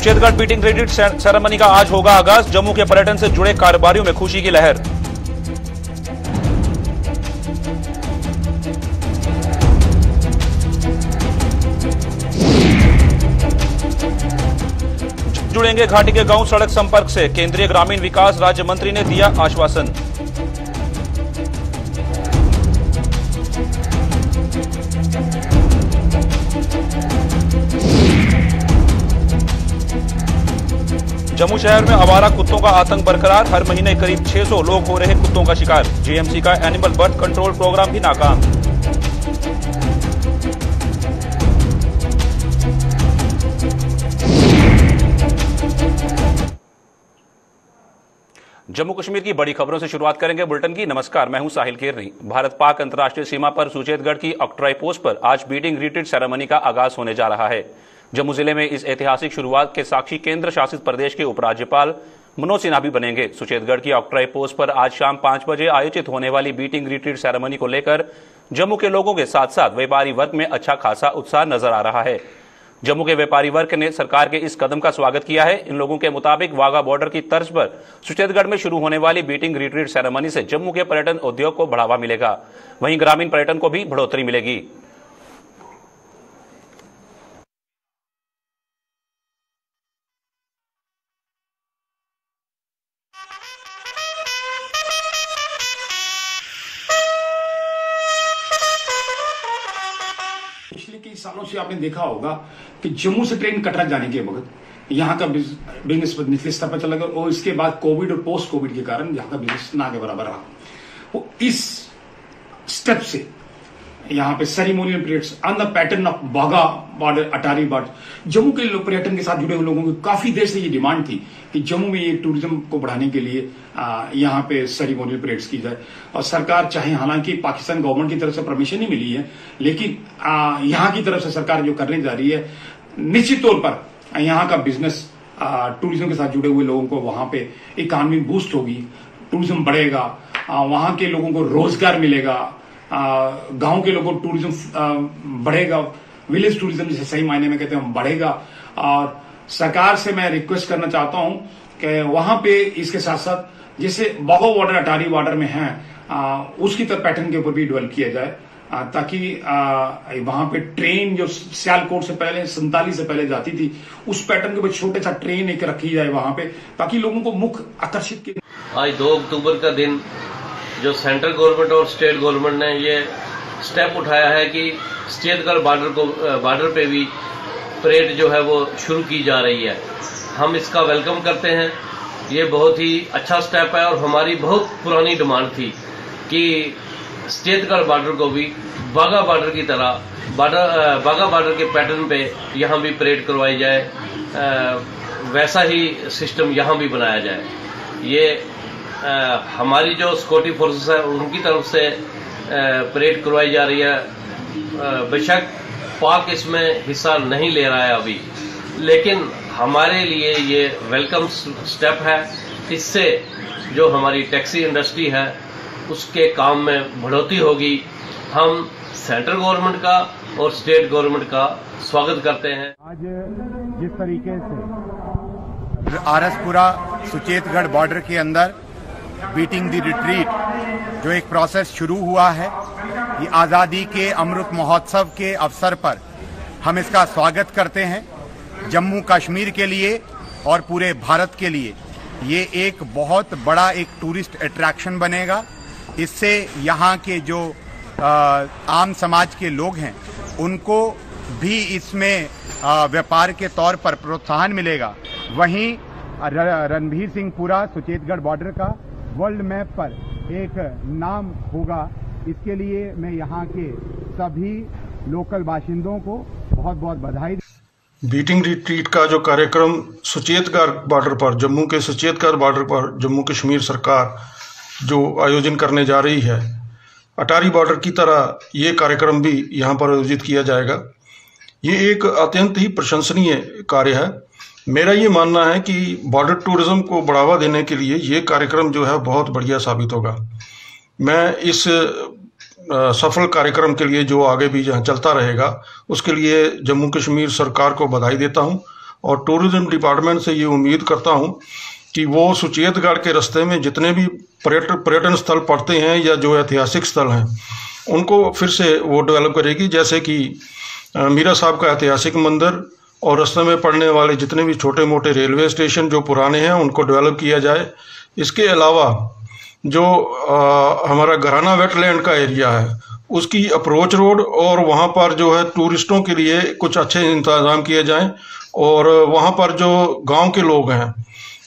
Suchetgarh beating retreat ceremony का आज होगा आगाज। जम्मू के पर्यटन से जुड़े कारोबारियों में खुशी की लहर। जुड़ेंगे घाटी के गांव सड़क संपर्क से। केंद्रीय ग्रामीण विकास राज्य मंत्री ने दिया आश्वासन। जम्मू शहर में आवारा कुत्तों का आतंक बरकरार। हर महीने करीब 600 लोग हो रहे कुत्तों का शिकार। जीएमसी का एनिमल बर्थ कंट्रोल प्रोग्राम भी नाकाम। जम्मू कश्मीर की बड़ी खबरों से शुरुआत करेंगे बुलेटिन की। नमस्कार, मैं हूं साहिल केरनी। भारत पाक अंतर्राष्ट्रीय सीमा पर सुचेतगढ़ की ऑक्ट्रॉय पोस्ट पर आज बीटिंग रिट्रीट सेरेमनी का आगाज होने जा रहा है। जम्मू जिले में इस ऐतिहासिक शुरुआत के साक्षी केंद्र शासित प्रदेश के उपराज्यपाल मनोज सिन्हा भी बनेंगे। सुचेतगढ़ की ऑक्ट्रॉय पोस्ट पर आज शाम 5 बजे आयोजित होने वाली बीटिंग रिट्रीट सेरेमनी को लेकर जम्मू के लोगों के साथ साथ व्यापारी वर्ग में अच्छा खासा उत्साह नजर आ रहा है। जम्मू के व्यापारी वर्ग ने सरकार के इस कदम का स्वागत किया है। इन लोगों के मुताबिक वाघा बॉर्डर की तर्ज पर सुचेतगढ़ में शुरू होने वाली बीटिंग रिट्रीट सेरेमनी से जम्मू के पर्यटन उद्योग को बढ़ावा मिलेगा, वहीं ग्रामीण पर्यटन को भी बढ़ोतरी मिलेगी। पिछले कई सालों से आपने देखा होगा कि जम्मू से ट्रेन कटरा जाने के वक्त यहाँ का बिजनेस निचले स्तर पर चला गया और इसके बाद कोविड और पोस्ट कोविड के कारण यहाँ का बिजनेस ना के बराबर रहा। वो इस स्टेप से यहाँ पे ceremonial periods on the pattern of Wagah border, Attari border, Jammu के पर्यटन के साथ जुड़े हुए लोगों की काफी देर से ये डिमांड थी कि जम्मू में ये टूरिज्म को बढ़ाने के लिए यहाँ पे सेरेमोनियल पीरियड्स की जाए। और सरकार चाहे, हालांकि पाकिस्तान गवर्नमेंट की तरफ से परमिशन नहीं मिली है, लेकिन यहाँ की तरफ से सरकार जो करने जा रही है, निश्चित तौर पर यहाँ का बिजनेस, टूरिज्म के साथ जुड़े हुए लोगों को वहां पे इकॉनमी बूस्ट होगी, टूरिज्म बढ़ेगा, वहां के लोगों को रोजगार मिलेगा, गांव के लोगों को टूरिज्म बढ़ेगा, विलेज टूरिज्म जिसे सही मायने में कहते हैं बढ़ेगा। और सरकार से मैं रिक्वेस्ट करना चाहता हूं कि वहां पे इसके साथ साथ जैसे वाघा बॉर्डर, अटारी बॉर्डर में है, उसकी तरह पैटर्न के ऊपर भी डेवलप किया जाए, ताकि वहां पे ट्रेन जो सियालकोट से पहले 47 से पहले जाती थी, उस पैटर्न के ऊपर छोटे सा ट्रेन एक रखी जाए वहां पे, ताकि लोगों को मुख्य आकर्षित किया। आज 2 अक्टूबर का दिन जो सेंट्रल गवर्नमेंट और स्टेट गवर्नमेंट ने ये स्टेप उठाया है कि सुचेतगढ़ बॉर्डर पे भी परेड जो है वो शुरू की जा रही है, हम इसका वेलकम करते हैं। ये बहुत ही अच्छा स्टेप है और हमारी बहुत पुरानी डिमांड थी कि सुचेतगढ़ बॉर्डर को भी वाघा बॉर्डर की तरह वाघा बॉर्डर के पैटर्न पे यहाँ भी परेड करवाई जाए, वैसा ही सिस्टम यहाँ भी बनाया जाए। ये हमारी जो सिक्योरिटी फोर्सेस है उनकी तरफ से परेड करवाई जा रही है। बेशक पाक इसमें हिस्सा नहीं ले रहा है अभी, लेकिन हमारे लिए ये वेलकम स्टेप है। इससे जो हमारी टैक्सी इंडस्ट्री है उसके काम में बढ़ोतरी होगी। हम सेंट्रल गवर्नमेंट का और स्टेट गवर्नमेंट का स्वागत करते हैं। आज जिस तरीके से आरएसपुरा सुचेतगढ़ बॉर्डर के अंदर बीटिंग द रिट्रीट जो एक प्रोसेस शुरू हुआ है, ये आज़ादी के अमृत महोत्सव के अवसर पर हम इसका स्वागत करते हैं। जम्मू कश्मीर के लिए और पूरे भारत के लिए ये एक बहुत बड़ा एक टूरिस्ट अट्रैक्शन बनेगा। इससे यहाँ के जो आम समाज के लोग हैं उनको भी इसमें व्यापार के तौर पर प्रोत्साहन मिलेगा। वहीं रणधीर सिंहपुरा सुचेतगढ़ बॉर्डर का वर्ल्ड मैप पर एक नाम होगा। इसके लिए मैं यहाँ के सभी लोकल बाशिंदों को बहुत बहुत बधाई। बीटिंग रिट्रीट का जो कार्यक्रम सुचेतगढ़ बॉर्डर पर, जम्मू के सुचेतगढ़ बॉर्डर पर जम्मू कश्मीर सरकार जो आयोजन करने जा रही है, अटारी बॉर्डर की तरह ये कार्यक्रम भी यहाँ पर आयोजित किया जाएगा। ये एक अत्यंत ही प्रशंसनीय कार्य है। मेरा ये मानना है कि बॉर्डर टूरिज्म को बढ़ावा देने के लिए ये कार्यक्रम जो है बहुत बढ़िया साबित होगा। मैं इस सफल कार्यक्रम के लिए जो आगे भी जहाँ चलता रहेगा उसके लिए जम्मू कश्मीर सरकार को बधाई देता हूँ और टूरिज्म डिपार्टमेंट से ये उम्मीद करता हूँ कि वो सुचेतगढ़ के रास्ते में जितने भी पर्यटन स्थल पड़ते हैं या जो ऐतिहासिक स्थल हैं उनको फिर से वो डेवलप करेगी, जैसे कि मीरा साहब का ऐतिहासिक मंदिर और रास्ते में पड़ने वाले जितने भी छोटे मोटे रेलवे स्टेशन जो पुराने हैं उनको डेवलप किया जाए। इसके अलावा जो हमारा घराना वेटलैंड का एरिया है उसकी अप्रोच रोड और वहाँ पर जो है टूरिस्टों के लिए कुछ अच्छे इंतजाम किए जाएं और वहाँ पर जो गांव के लोग हैं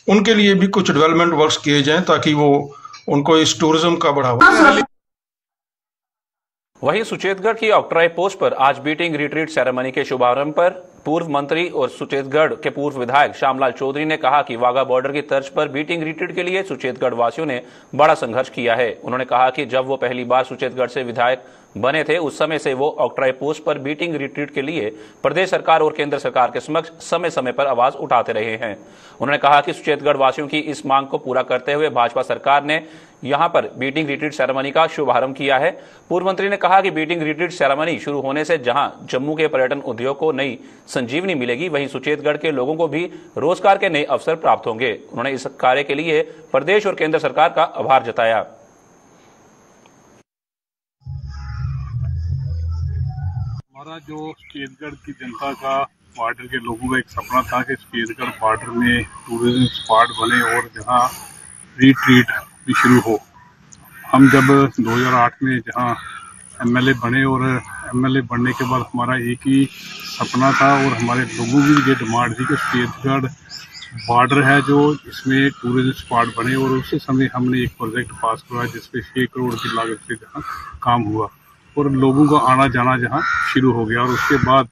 उनके लिए भी कुछ डेवलपमेंट वर्क्स किए जाएं ताकि वो उनको इस टूरिज्म का बढ़ावा। वहीं सुचेतगढ़ की ऑक्ट्राई पोस्ट पर आज बीटिंग रिट्रीट सेरेमनी के शुभारंभ पर पूर्व मंत्री और सुचेतगढ़ के पूर्व विधायक श्यामलाल चौधरी ने कहा कि वाघा बॉर्डर की तर्ज पर बीटिंग रिट्रीट के लिए सुचेतगढ़ वासियों ने बड़ा संघर्ष किया है। उन्होंने कहा कि जब वो पहली बार सुचेतगढ़ से विधायक बने थे उस समय से वो ऑक्ट्राई पोस्ट पर बीटिंग रिट्रीट के लिए प्रदेश सरकार और केंद्र सरकार के समक्ष समय समय पर आवाज उठाते रहे हैं। उन्होंने कहा कि सुचेतगढ़ वासियों की इस मांग को पूरा करते हुए भाजपा सरकार ने यहां पर बीटिंग रिट्रीट सेरेमनी का शुभारंभ किया है। पूर्व मंत्री ने कहा कि बीटिंग रिट्रीट सेरेमनी शुरू होने से जहां जम्मू के पर्यटन उद्योग को नई संजीवनी मिलेगी वहीं सुचेतगढ़ के लोगों को भी रोजगार के नए अवसर प्राप्त होंगे। उन्होंने इस कार्य के लिए प्रदेश और केंद्र सरकार का आभार जताया। हमारा जो सुचेतगढ़ की जनता का बॉर्डर के लोगों का एक सपना था कि सुचेतगढ़ बॉर्डर में टूरिज्म स्पॉट बने और जहां रिट्रीट भी शुरू हो। हम जब 2008 में जहां एमएलए बने और एमएलए बनने के बाद हमारा एक ही सपना था और हमारे लोगों की ये डिमांड थी कि सुचेतगढ़ बॉर्डर है जो इसमें टूरिज्म स्पॉट बने और उसी समय हमने एक प्रोजेक्ट पास करवाया जिसपे 6 करोड़ की लागत से जहाँ काम हुआ और लोगों का आना जाना जहाँ शुरू हो गया। और उसके बाद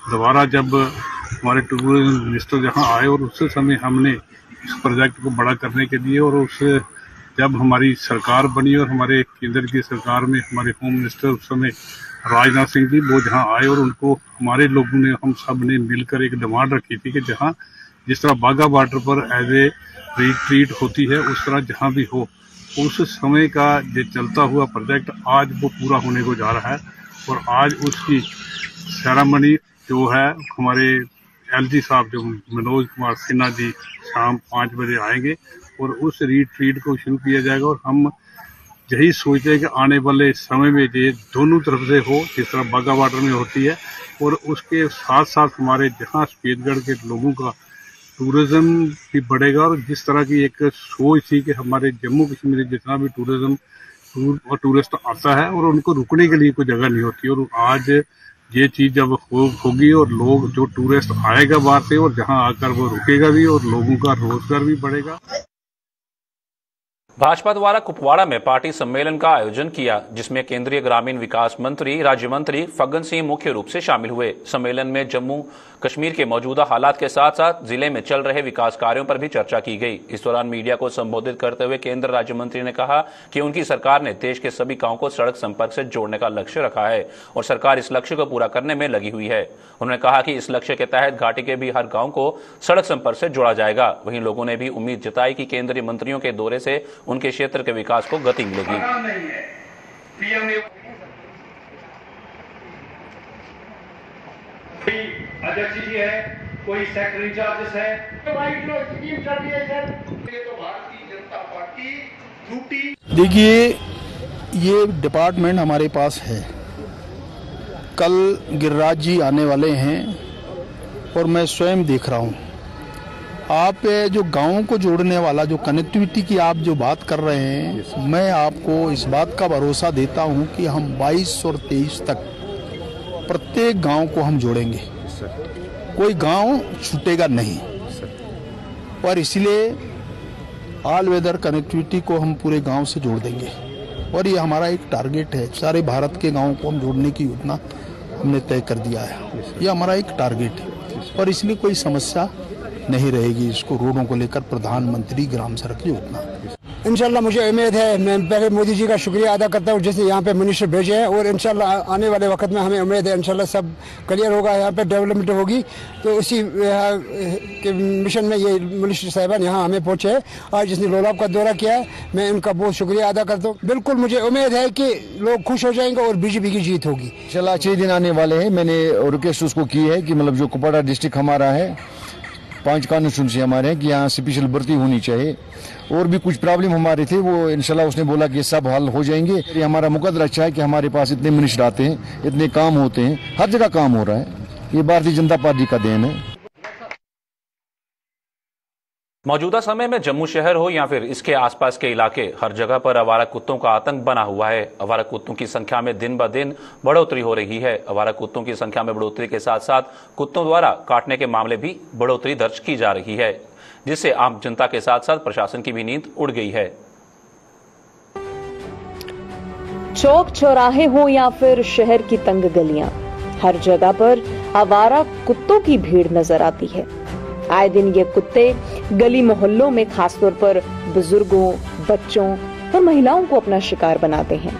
दोबारा जब हमारे टूरिज्म मिनिस्टर जहाँ आए और उसी समय हमने इस प्रोजेक्ट को बड़ा करने के लिए और उस जब हमारी सरकार बनी और हमारे केंद्र की सरकार में हमारे होम मिनिस्टर उस समय राजनाथ सिंह जी वो जहाँ आए और उनको हमारे लोगों ने हम सब ने मिलकर एक डिमांड रखी थी कि जहाँ जिस तरह बाघा बॉर्डर पर एज ए रिट्रीट होती है उस तरह जहाँ भी हो। उस समय का जो चलता हुआ प्रोजेक्ट आज वो पूरा होने को जा रहा है और आज उसकी सेरेमनी जो है हमारे एलजी साहब जो मनोज कुमार सिन्हा जी शाम 5 बजे आएंगे और उस रिट्रीट को शुरू किया जाएगा। और हम यही सोचते हैं कि आने वाले समय में ये दोनों तरफ से हो जिस तरह बाघा बॉर्डर में होती है और उसके साथ साथ हमारे जहाँ सुचेतगढ़ के लोगों का टूरिज्म भी बढ़ेगा। और जिस तरह की एक सोच थी कि हमारे जम्मू कश्मीर में जितना भी टूरिस्ट आता है और उनको रुकने के लिए कोई जगह नहीं होती और आज ये चीज़ जब होगी और लोग जो टूरिस्ट आएगा बाहर से और जहां आकर वो रुकेगा भी और लोगों का रोजगार भी बढ़ेगा। भाजपा द्वारा कुपवाड़ा में पार्टी सम्मेलन का आयोजन किया जिसमें केंद्रीय ग्रामीण विकास मंत्री राज्य मंत्री फग्गन सिंह मुख्य रूप से शामिल हुए। सम्मेलन में जम्मू कश्मीर के मौजूदा हालात के साथ साथ जिले में चल रहे विकास कार्यों पर भी चर्चा की गई। इस दौरान मीडिया को संबोधित करते हुए केंद्र राज्य मंत्री ने कहा कि उनकी सरकार ने देश के सभी गांवों को सड़क संपर्क से जोड़ने का लक्ष्य रखा है और सरकार इस लक्ष्य को पूरा करने में लगी हुई है। उन्होंने कहा कि इस लक्ष्य के तहत घाटी के भी हर गाँव को सड़क संपर्क से जोड़ा जाएगा। वहीं लोगों ने भी उम्मीद जताई कि केंद्रीय मंत्रियों के दौरे से उनके क्षेत्र के विकास को गति मिलेगी। कोई अध्यक्ष जी है, कोई सेक्रेटरी चार्जेस है, स्कीम चल रही है सर। ये तो भारतीय जनता पार्टी झूठी। देखिए ये डिपार्टमेंट हमारे पास है, कल गिरिराज जी आने वाले हैं और मैं स्वयं देख रहा हूँ। आप जो गाँव को जोड़ने वाला जो कनेक्टिविटी की आप जो बात कर रहे हैं, मैं आपको इस बात का भरोसा देता हूँ कि हम 22 और 23 तक प्रत्येक गांव को हम जोड़ेंगे, कोई गांव छूटेगा नहीं। और इसलिए ऑल वेदर कनेक्टिविटी को हम पूरे गांव से जोड़ देंगे और ये हमारा एक टारगेट है। सारे भारत के गांवों को हम जोड़ने की योजना हमने तय कर दिया है, ये हमारा एक टारगेट है और इसलिए कोई समस्या नहीं रहेगी इसको रोडों को लेकर। प्रधानमंत्री ग्राम सड़क योजना इंशाल्लाह मुझे उम्मीद है, मैं पहले मोदी जी का शुक्रिया अदा करता हूँ जिसने यहाँ पे मिनिस्टर भेजे हैं और इंशाल्लाह आने वाले वक्त में हमें उम्मीद है इंशाल्लाह सब क्लियर होगा, यहाँ पे डेवलपमेंट होगी। तो उसी के मिशन में ये मिनिस्टर साहिबान यहाँ हमें पहुँचे आज जिसने लोलाब का दौरा किया है, मैं उनका बहुत शुक्रिया अदा करता हूँ। बिल्कुल मुझे उम्मीद है कि लोग खुश हो जाएंगे और बीजेपी की जीत होगी। इंशाल्लाह अच्छे दिन आने वाले हैं। मैंने रिक्वेस्ट उसको की है कि मतलब जो कुपवाड़ा डिस्ट्रिक्ट हमारा है 5 कॉन्स्टिट्यूंसी हमारे हैं कि यहाँ स्पेशल भर्ती होनी चाहिए। और भी कुछ प्रॉब्लम हमारे थे, वो इंशाल्लाह उसने बोला कि सब हल हो जाएंगे। ये हमारा मुकद्दर अच्छा है कि हमारे पास इतने मिनिस्टर आते हैं, इतने काम होते हैं, हर जगह काम हो रहा है। ये भारतीय जनता पार्टी का देन है। मौजूदा समय में जम्मू शहर हो या फिर इसके आसपास के इलाके, हर जगह पर आवारा कुत्तों का आतंक बना हुआ है। आवारा कुत्तों की संख्या में दिन ब दिन बढ़ोतरी हो रही है। आवारा कुत्तों की संख्या में बढ़ोतरी के साथ साथ कुत्तों द्वारा काटने के मामले भी बढ़ोतरी दर्ज की जा रही है, जिससे आम जनता के साथ साथ प्रशासन की भी नींद उड़ गई है। चौक चौराहे हो या फिर शहर की तंग गलियां, हर जगह पर आवारा कुत्तों की भीड़ नजर आती है। आए दिन ये कुत्ते गली मोहल्लों में खासतौर पर बुजुर्गों, बच्चों और महिलाओं को अपना शिकार बनाते हैं।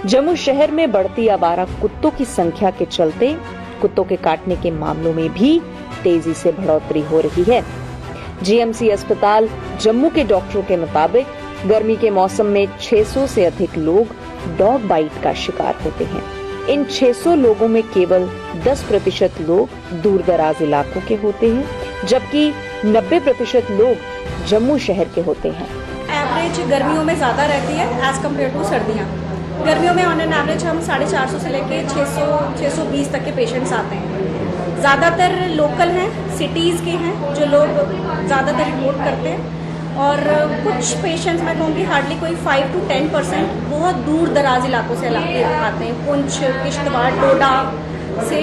जम्मू शहर में बढ़ती आवारा कुत्तों की संख्या के चलते कुत्तों के काटने के मामलों में भी तेजी से बढ़ोतरी हो रही है। जीएमसी अस्पताल जम्मू के डॉक्टरों के मुताबिक गर्मी के मौसम में 600 से अधिक लोग डॉग बाइट का शिकार होते हैं। इन 600 लोगों में केवल 10% लोग दूर दराज इलाकों के होते हैं, जबकि 90% लोग जम्मू शहर के होते हैं। एवरेज गर्मियों में ज्यादा रहती है एज कम्पेयर टू सर्दियाँ। गर्मियों में ऑन एन एवरेज हम 450 से लेके 600-620 तक के पेशेंट्स आते हैं। ज़्यादातर लोकल हैं, सिटीज़ के हैं जो लोग ज़्यादातर रिपोर्ट करते हैं, और कुछ पेशेंट्स मैं कहूँगी हार्डली कोई 5 to 10% बहुत दूर दराज इलाकों से आते हैं। पुंछ, किश्तवाड़, डोडा से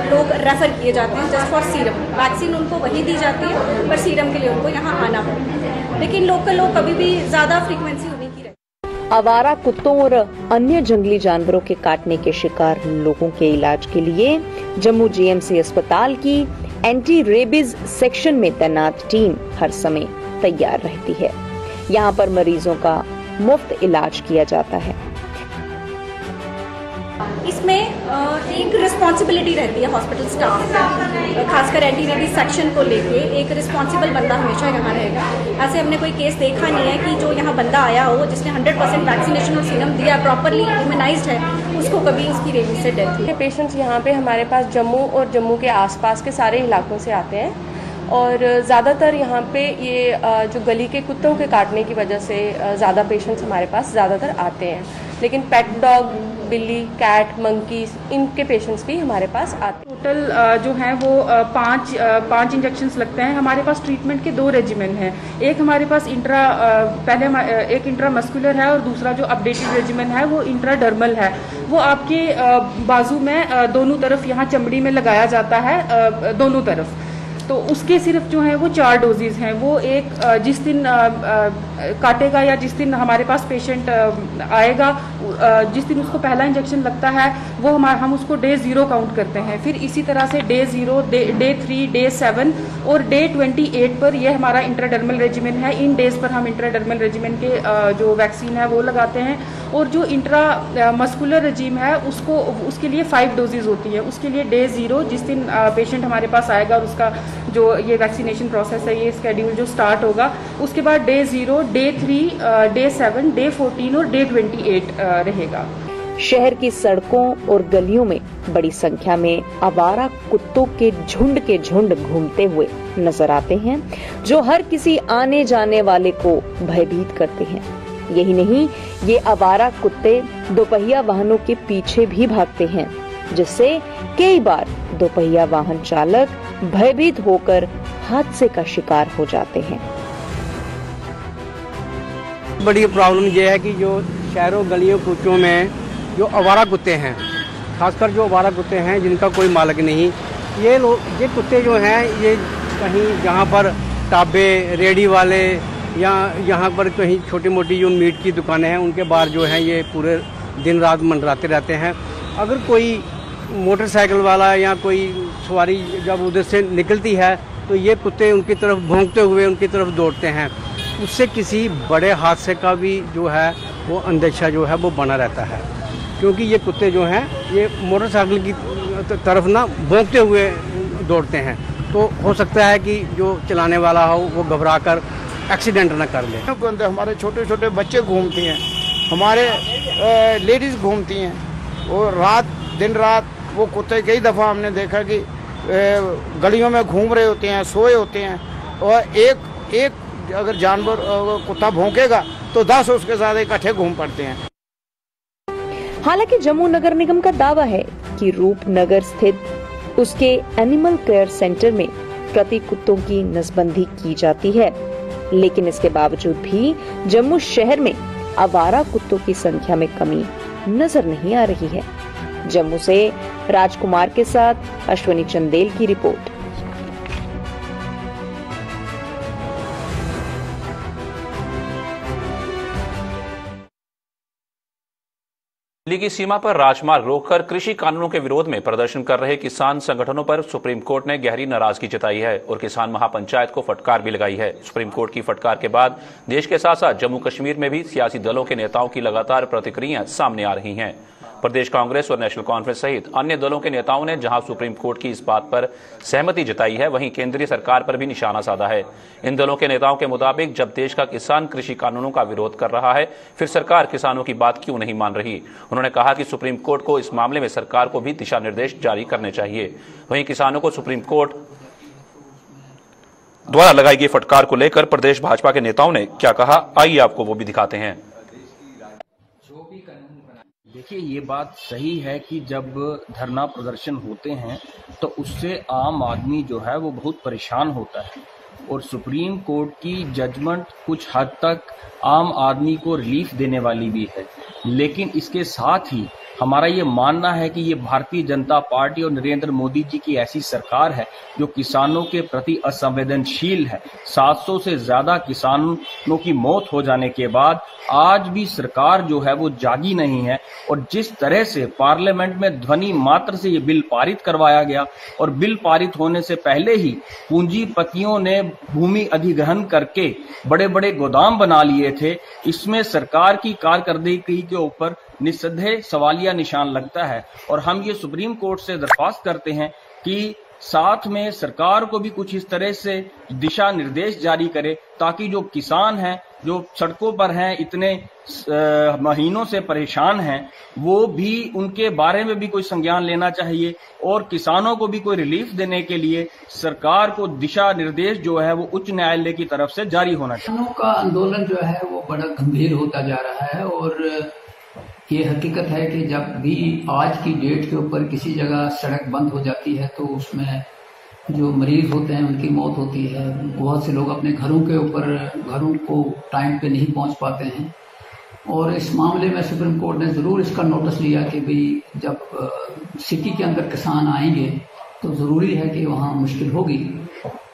लोग रेफर किए जाते हैं जस्ट फॉर सीरम। वैक्सीन उनको वहीं दी जाती है, पर सीरम के लिए उनको यहाँ आना पड़ता है। लेकिन लोकल लोग कभी भी ज़्यादा फ्रीक्वेंसी उन्हीं की रहती है। आवारा कुत्तों और अन्य जंगली जानवरों के काटने के शिकार लोगों के इलाज के लिए जम्मू जीएमसी अस्पताल की एंटी रेबीज सेक्शन में तैनात टीम हर समय तैयार रहती है। यहाँ पर मरीजों का मुफ्त इलाज किया जाता है। इसमें एक रिस्पॉन्सिबिलिटी रहती है हॉस्पिटल स्टाफ की, खासकर एंटी रेबीज सेक्शन को लेके एक रिस्पॉन्सिबल बंदा हमेशा यहाँ रहेगा। ऐसे हमने कोई केस देखा नहीं है कि जो यहाँ बंदा आया हो जिसने 100% वैक्सीनेशन और सीरम दिया, प्रॉपरली इम्यूनाइज्ड है, उसको कभी उसकी रेबीज से डेथ हुई। पेशेंट्स यहाँ पे हमारे पास जम्मू और जम्मू के आसपास के सारे इलाकों से आते हैं, और ज़्यादातर यहाँ पे ये जो गली के कुत्तों के काटने की वजह से ज़्यादा पेशेंट्स हमारे पास ज़्यादातर आते हैं। लेकिन पेट डॉग, बिल्ली, कैट, मंकीज, इनके पेशेंट्स भी हमारे पास आते हैं। टोटल जो है वो 5 इंजेक्शंस लगते हैं। हमारे पास ट्रीटमेंट के 2 रेजिमेंट हैं। एक हमारे पास पहले एक इंट्रामस्कुलर है और दूसरा जो अपडेटेड रेजिमेंट है वो इंट्राडर्मल है। वो आपके बाजू में दोनों तरफ यहाँ चमड़ी में लगाया जाता है, दोनों तरफ। तो उसके सिर्फ जो है वो 4 डोजेज हैं। वो एक जिस दिन काटेगा या जिस दिन हमारे पास पेशेंट आएगा, जिस दिन उसको पहला इंजेक्शन लगता है वो हम उसको डे 0 काउंट करते हैं। फिर इसी तरह से डे 0, डे 3, डे 7 और डे 28 पर ये हमारा इंट्राडर्मल रेजिमेंट है। इन डेज पर हम इंट्राडर्मल रेजिमेंट के जो वैक्सीन है वो लगाते हैं। और जो इंट्रा मस्कुलर रेजिम है उसके लिए 5 डोजेज होती है। उसके लिए डे 0 जिस दिन पेशेंट हमारे पास आएगा और उसका जो ये वैक्सीनेशन प्रोसेस है, ये स्केड्यूल जो स्टार्ट होगा, उसके बाद डे 0, डे 3, डे 7, डे 14 और डे 28 रहेगा। शहर की सड़कों और गलियों में बड़ी संख्या में आवारा कुत्तों के झुंड घूमते हुए नजर आते हैं, जो हर किसी आने जाने वाले को भयभीत करते हैं। यही नहीं, ये आवारा कुत्ते दोपहिया वाहनों के पीछे भी भागते हैं, जिससे कई बार दोपहिया वाहन चालक भयभीत होकर हादसे का शिकार हो जाते हैं। बड़ी प्रॉब्लम यह है कि जो शहरों गलियों कूचों में जो आवारा कुत्ते हैं, खासकर जो आवारा कुत्ते हैं जिनका कोई मालिक नहीं, ये कुत्ते जो हैं ये कहीं जहाँ पर ढाबे, रेडी वाले या यहाँ पर कहीं छोटी मोटी जो मीट की दुकानें हैं उनके बाहर जो हैं ये पूरे दिन रात मंडराते रहते हैं। अगर कोई मोटरसाइकिल वाला या कोई सवारी जब उधर से निकलती है तो ये कुत्ते उनकी तरफ भौंकते हुए उनकी तरफ दौड़ते हैं। उससे किसी बड़े हादसे का भी जो है वो अंदेशा जो है वो बना रहता है, क्योंकि ये कुत्ते जो हैं ये मोटरसाइकिल की तरफ ना भौंकते हुए दौड़ते हैं। तो हो सकता है कि जो चलाने वाला हो वो घबरा कर एक्सीडेंट ना कर ले। हमारे छोटे छोटे बच्चे घूमती हैं, हमारे लेडीज़ घूमती हैं, और दिन रात वो कुत्ते कई दफ़ा हमने देखा कि गलियों में घूम रहे होते हैं, सोए होते हैं, और एक अगर जानवर कुत्ता भौंकेगा तो 10 उसके साथ इकट्ठे घूम पड़ते हैं। हालांकि जम्मू नगर निगम का दावा है कि रूपनगर स्थित उसके एनिमल केयर सेंटर में प्रति कुत्तों की नसबंदी की जाती है, लेकिन इसके बावजूद भी जम्मू शहर में आवारा कुत्तों की संख्या में कमी नजर नहीं आ रही है। जम्मू से राजकुमार के साथ अश्वनी चंदेल की रिपोर्ट। दिल्ली की सीमा पर राजमार्ग रोककर कृषि कानूनों के विरोध में प्रदर्शन कर रहे किसान संगठनों पर सुप्रीम कोर्ट ने गहरी नाराजगी जताई है और किसान महापंचायत को फटकार भी लगाई है। सुप्रीम कोर्ट की फटकार के बाद देश के साथ साथ जम्मू कश्मीर में भी सियासी दलों के नेताओं की लगातार प्रतिक्रियाएं सामने आ रही हैं। प्रदेश कांग्रेस और नेशनल कॉन्फ्रेंस सहित अन्य दलों के नेताओं ने जहां सुप्रीम कोर्ट की इस बात पर सहमति जताई है, वहीं केंद्रीय सरकार पर भी निशाना साधा है। इन दलों के नेताओं के मुताबिक जब देश का किसान कृषि कानूनों का विरोध कर रहा है, फिर सरकार किसानों की बात क्यों नहीं मान रही। उन्होंने कहा कि सुप्रीम कोर्ट को इस मामले में सरकार को भी दिशा निर्देश जारी करने चाहिए। वहीं किसानों को सुप्रीम कोर्ट द्वारा लगाई गई फटकार को लेकर प्रदेश भाजपा के नेताओं ने क्या कहा, आइए आपको वो भी दिखाते हैं। देखिए, ये बात सही है कि जब धरना प्रदर्शन होते हैं तो उससे आम आदमी जो है वो बहुत परेशान होता है, और सुप्रीम कोर्ट की जजमेंट कुछ हद तक आम आदमी को रिलीफ देने वाली भी है। लेकिन इसके साथ ही हमारा ये मानना है कि ये भारतीय जनता पार्टी और नरेंद्र मोदी जी की ऐसी सरकार है जो किसानों के प्रति असंवेदनशील है। 700 से ज्यादा किसानों की मौत हो जाने के बाद आज भी सरकार जो है वो जागी नहीं है, और जिस तरह से पार्लियामेंट में ध्वनि मात्र से ये बिल पारित करवाया गया, और बिल पारित होने से पहले ही पूंजीपतियों ने भूमि अधिग्रहण करके बड़े बड़े गोदाम बना लिए थे, इसमें सरकार की कारकर्दगी के ऊपर निस्संदेह सवालिया निशान लगता है। और हम ये सुप्रीम कोर्ट से दरख्वास्त करते हैं कि साथ में सरकार को भी कुछ इस तरह से दिशा निर्देश जारी करे, ताकि जो किसान हैं, जो सड़कों पर हैं, इतने महीनों से परेशान हैं, वो भी उनके बारे में भी कोई संज्ञान लेना चाहिए, और किसानों को भी कोई रिलीफ देने के लिए सरकार को दिशा निर्देश जो है वो उच्च न्यायालय की तरफ से जारी होना चाहिए। किसानों का आंदोलन जो है वो बड़ा गंभीर होता जा रहा है, और ये हकीकत है कि जब भी आज की डेट के ऊपर किसी जगह सड़क बंद हो जाती है तो उसमें जो मरीज होते हैं उनकी मौत होती है। बहुत से लोग अपने घरों को टाइम पे नहीं पहुंच पाते हैं, और इस मामले में सुप्रीम कोर्ट ने ज़रूर इसका नोटिस लिया कि भाई जब सिटी के अंदर किसान आएंगे तो ज़रूरी है कि वहाँ मुश्किल होगी।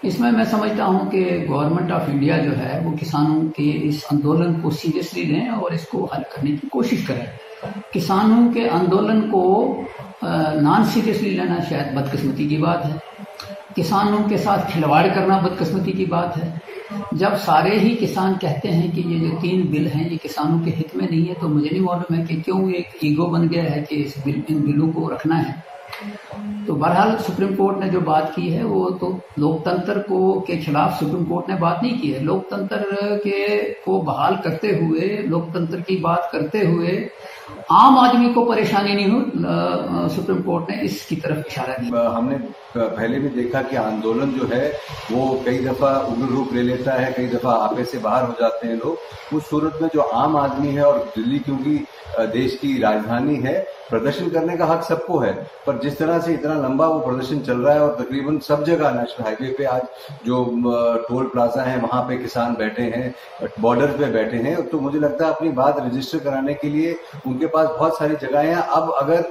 इसमें मैं समझता हूँ कि गवर्नमेंट ऑफ इंडिया जो है वो किसानों के इस आंदोलन को सीरियसली लें और इसको हल करने की कोशिश करें। किसानों के आंदोलन को नॉन सीरियसली लेना शायद बदकिस्मती की बात है। किसानों के साथ खिलवाड़ करना बदकिस्मती की बात है। जब सारे ही किसान कहते हैं कि ये जो 3 बिल हैं ये किसानों के हित में नहीं है, तो मुझे नहीं मालूम है कि क्यों एक ईगो बन गया है कि इन बिलों को रखना है। तो बहरहाल सुप्रीम कोर्ट ने जो बात की है वो तो लोकतंत्र के खिलाफ सुप्रीम कोर्ट ने बात नहीं की है। लोकतंत्र को बहाल करते हुए, लोकतंत्र की बात करते हुए आम आदमी को परेशानी नहीं हो, सुप्रीम कोर्ट ने इसकी तरफ इशारा किया। हमने पहले भी देखा कि आंदोलन जो है वो कई दफा उग्र रूप ले लेता है, कई दफा आपे से बाहर हो जाते हैं लोग। उस सूरत में जो आम आदमी है, और दिल्ली क्योंकि देश की राजधानी है, प्रदर्शन करने का हक सबको है, पर जिस तरह से इतना लंबा वो प्रदर्शन चल रहा है और तकरीबन सब जगह नेशनल हाईवे पे आज जो टोल प्लाजा है वहां पे किसान बैठे हैं, बॉर्डर पे बैठे हैं, तो मुझे लगता है अपनी बात रजिस्टर कराने के लिए उनके पास बहुत सारी जगहें हैं। अब अगर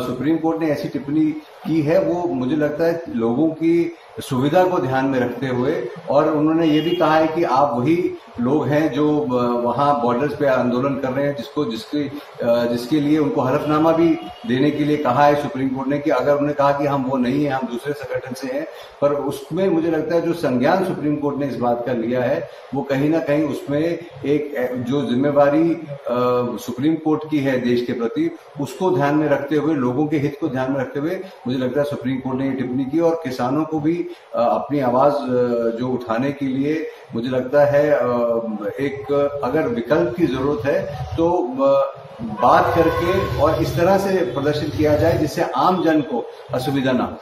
सुप्रीम कोर्ट ने ऐसी टिप्पणी की है, वो मुझे लगता है लोगों की सुविधा को ध्यान में रखते हुए, और उन्होंने ये भी कहा है कि आप वही लोग हैं जो वहां बॉर्डर्स पे आंदोलन कर रहे हैं, जिसके लिए उनको हलफनामा भी देने के लिए कहा है सुप्रीम कोर्ट ने, कि अगर उन्होंने कहा कि हम वो नहीं है, हम दूसरे संगठन से हैं, पर उसमें मुझे लगता है जो संज्ञान सुप्रीम कोर्ट ने इस बात का लिया है वो कहीं ना कहीं उसमें एक जो जिम्मेवारी सुप्रीम कोर्ट की है देश के प्रति, उसको ध्यान में रखते हुए, लोगों के हित को ध्यान में रखते हुए मुझे मुझे लगता है सुप्रीम कोर्ट ने ये टिप्पणी की और किसानों को भी अपनी आवाज जो उठाने के लिए मुझे लगता है एक अगर विकल्प की जरूरत है तो बात करके और इस तरह से प्रदर्शन किया जाए जिससे आम जन को असुविधा ना हो।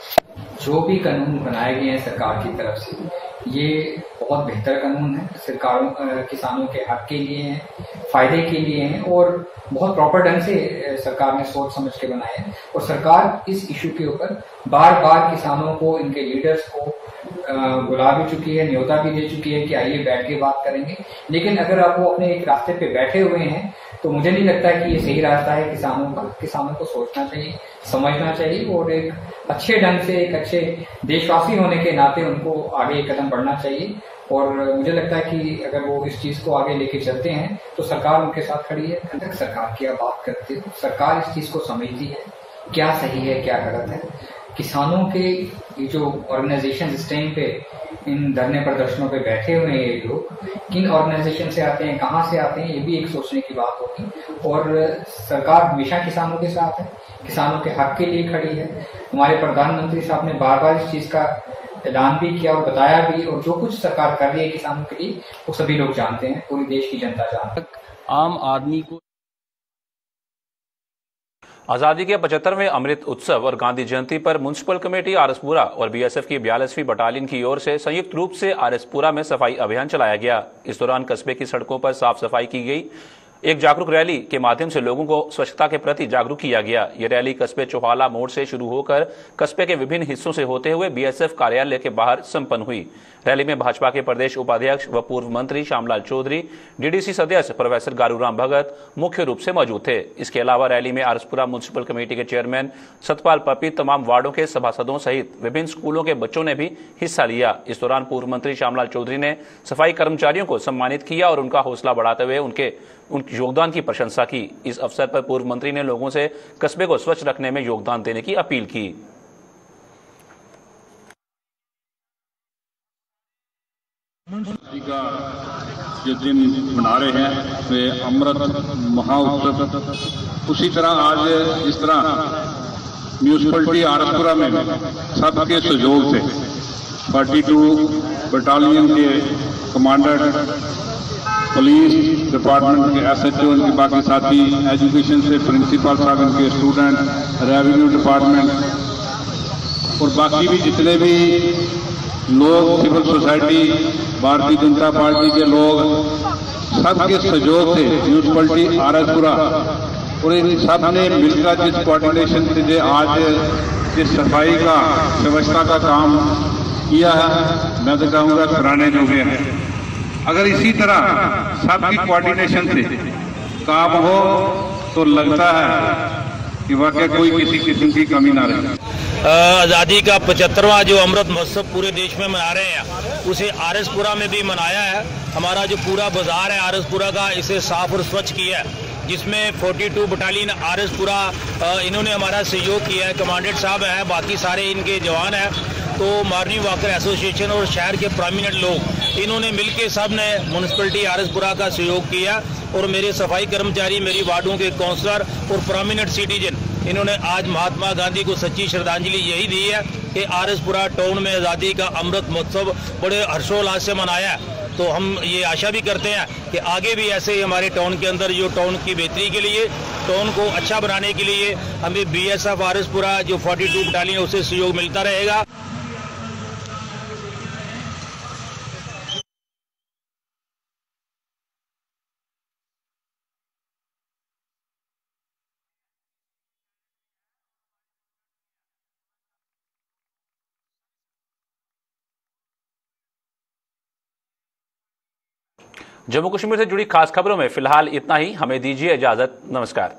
जो भी कानून बनाए गए हैं सरकार की तरफ से ये बहुत बेहतर कानून है, सरकारों किसानों के हक के लिए हैं, फायदे के लिए हैं और बहुत प्रॉपर ढंग से सरकार ने सोच समझ के बनाए हैं। और सरकार इस इशू के ऊपर बार बार किसानों को, इनके लीडर्स को बुला भी चुकी है, न्योता भी दे चुकी है कि आइए बैठ के बात करेंगे। लेकिन अगर आप वो अपने एक रास्ते पे बैठे हुए हैं तो मुझे नहीं लगता कि ये सही रास्ता है किसानों का। किसानों को सोचना चाहिए, समझना चाहिए और एक अच्छे ढंग से, एक अच्छे देशवासी होने के नाते उनको आगे एक कदम बढ़ना चाहिए। और मुझे लगता है कि अगर वो इस चीज को आगे लेके चलते हैं तो सरकार उनके साथ खड़ी है। अगर सरकार की आप बात करते हो, सरकार इस चीज को समझती है क्या सही है क्या गलत है। किसानों के ये जो ऑर्गेनाइजेशन इस टाइम पे इन धरने प्रदर्शनों पे बैठे हुए हैं, ये लोग किन ऑर्गेनाइजेशन से आते हैं, कहाँ से आते हैं, ये भी एक सोचने की बात होगी। और सरकार हमेशा किसानों के साथ है, किसानों के हक के लिए खड़ी है। हमारे प्रधानमंत्री साहब ने बार बार इस चीज का ऐलान भी किया और बताया भी, और जो कुछ सरकार कर रही है किसानों के लिए वो सभी लोग जानते हैं, पूरी देश की जनता जानती है। आम आदमी को आजादी के 75वें अमृत उत्सव और गांधी जयंती पर म्युनिसिपल कमेटी आरएसपुरा और बीएसएफ की 42वीं बटालियन की ओर से संयुक्त रूप से आरएसपुरा में सफाई अभियान चलाया गया। इस दौरान कस्बे की सड़कों पर साफ सफाई की गई। एक जागरूक रैली के माध्यम से लोगों को स्वच्छता के प्रति जागरूक किया गया। यह रैली कस्बे चौहाला मोड़ से शुरू होकर कस्बे के विभिन्न हिस्सों से होते हुए बीएसएफ कार्यालय के बाहर संपन्न हुई। रैली में भाजपा के प्रदेश उपाध्यक्ष व पूर्व मंत्री श्यामलाल चौधरी, डीडीसी सदस्य प्रोफेसर गारूराम भगत मुख्य रूप से मौजूद थे। इसके अलावा रैली में आरएसपुरा म्युनिसिपल कमेटी के चेयरमैन सतपाल पपी, तमाम वार्डों के सभासदों सहित विभिन्न स्कूलों के बच्चों ने भी हिस्सा लिया। इस दौरान पूर्व मंत्री श्यामलाल चौधरी ने सफाई कर्मचारियों को सम्मानित किया और उनका हौसला बढ़ाते हुए उनके योगदान की प्रशंसा की। इस अवसर पर पूर्व मंत्री ने लोगों से कस्बे को स्वच्छ रखने में योगदान देने की अपील की। का जो दिन मना रहे हैं वे अमृत महोत्सव, उसी तरह आज जिस तरह म्यूनिसिपलिटी आरएसपुरा में सबके सहयोग से 42 बटालियन के कमांडर, पुलिस डिपार्टमेंट के एसएचओ, इनके बाकी साथी, एजुकेशन से प्रिंसिपल साहब, इनके स्टूडेंट, रेवेन्यू डिपार्टमेंट और बाकी भी जितने भी लोग, civil society, Bharatiya Janata party के लोग, सबके सहयोग से म्यूनिसिपलिटी आरएसपुरा और इन सब ने मिलकर जिस कोऑर्डिनेशन से आज जिस सफाई का, व्यवस्था का काम किया है, मैं तो कहूँगा सराहनीय योग्य है। अगर इसी तरह सबकी कोऑर्डिनेशन से काम हो तो लगता है कि वाकई कोई किसी किस्म की कमी ना रहे। आज़ादी का 75वां जो अमृत महोत्सव पूरे देश में मना रहे हैं, उसे आरएसपुरा में भी मनाया है। हमारा जो पूरा बाजार है आरएसपुरा का, इसे साफ और स्वच्छ किया है, जिसमें 42 बटालियन आरएसपुरा इन्होंने हमारा सहयोग किया है। कमांडेंट साहब हैं, बाकी सारे इनके जवान हैं। तो मॉर्निंग वॉकर एसोसिएशन और शहर के प्रोमिनेंट लोग, इन्होंने मिलकर सब ने म्युनिसिपलिटी आरएसपुरा का सहयोग किया। और मेरे सफाई कर्मचारी, मेरी वार्डों के काउंसलर और प्रोमिनेंट सिटीजन, इन्होंने आज महात्मा गांधी को सच्ची श्रद्धांजलि यही दी है कि आरएसपुरा टाउन में आज़ादी का अमृत महोत्सव बड़े हर्षोल्लास से मनाया। तो हम ये आशा भी करते हैं कि आगे भी ऐसे ही हमारे टाउन के अंदर जो टाउन की बेहतरी के लिए, टाउन को अच्छा बनाने के लिए हमें बीएसएफ आरएसपुरा जो 42 बटालियन है उससे सहयोग मिलता रहेगा। जम्मू कश्मीर से जुड़ी खास खबरों में फिलहाल इतना ही। हमें दीजिए इजाजत। नमस्कार।